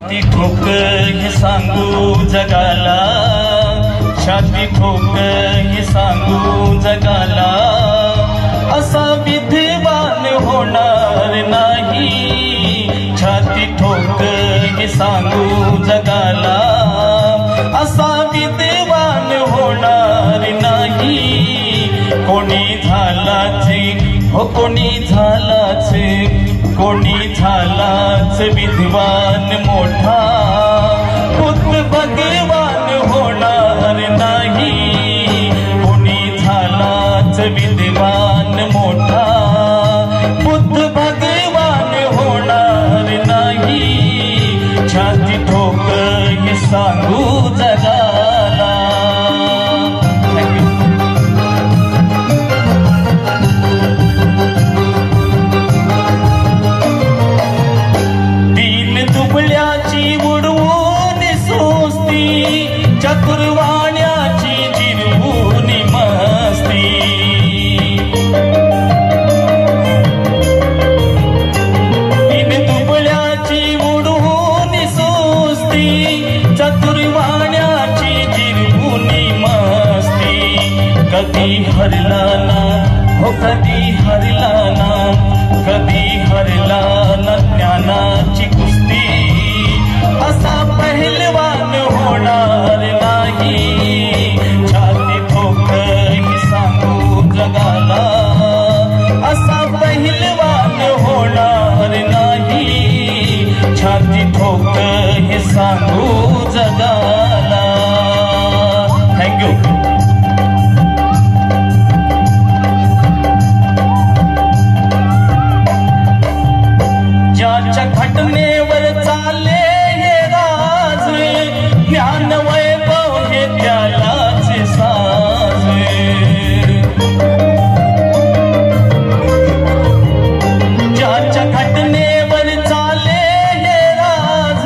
छाती ठोक हे सांगू जगाला, छाती ठोक हे सांगू जगाला, असा विद्वान होणार नाही। छाती ठोक हे सांगू जगाला, असा विद्वान होणार नाही। कोणी झालाच हो कोणी झालाच, कोणी झालाच विद्वान मोठा, बुद्ध भगवान होणार नाही। कोणी झालाच विद्वान मोठा, बुद्ध भगवान होणार नाही। छाती ठोक हे सांगू जगाला। चतुर्वाण्याची जिरवून मस्ती, तीन दुबळ्याची उडवून सुस्ती, चतुर्वाण्याची जिरवून मस्ती। कधी हरला ना हो कधी हरला ना, कधी हरला ना ज्ञानाची कुस्ती, असा पहिलवान होणार नाही। छाती ठोक हे सांगू जगाला, असा पहिलवान होणार नाही। छाती ठोक हे सांगू जगाला। थँक्यू। ज्याच्या घटनेवर चाले ज्ञान वैभव हे त्यालाच साज, ज्याच्या घटनेवर चाले हे राज,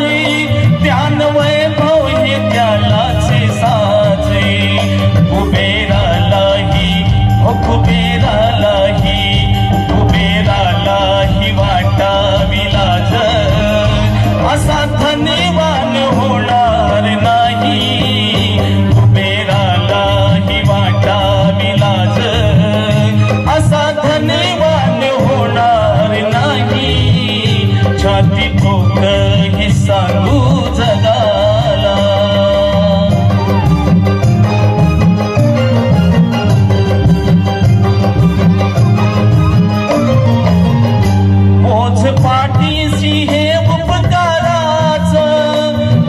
ज्ञान वैभव हे त्यालाच साज। कुबेरालाही हो कुबेरालाही, कुबेरालाही वाटावी लाज, असा धनवान होणार नाही। कुबेरालाही वाटावी लाज, असा धनवान होणार नाही। छाती ठोक हे सांगू जगाला। मोज पाठीशी हे उपकाराच,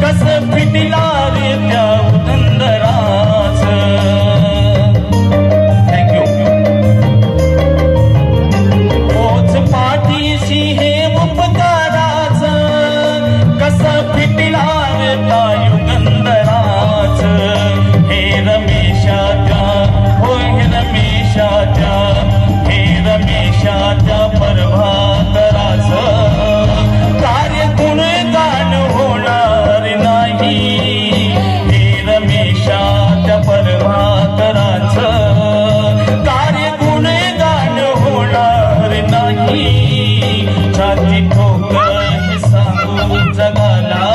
कस फिटला रे त्या उदंदराच। थँक्यू। मोज पाठीशी हे उपकाराच, कस फिटला रे त्या उदंदराच। हे रमेशाच्या हो हे रमेशाच्या, हे रमेशाच्या प्रभाकराच कार्य गुणगान होणार नाही। हे रमेशाच्या प्रभाकराच कार्य गुणगान होणार नाही। छाती ठोक हे सांगू जगाला,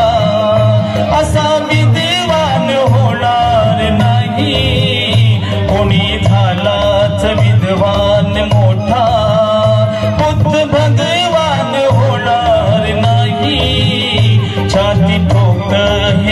असा विद्वान होणार नाही। कोणी झालाच विद्वान मोठा, बुद्ध भगवान होणार नाही। छाती ठोक हे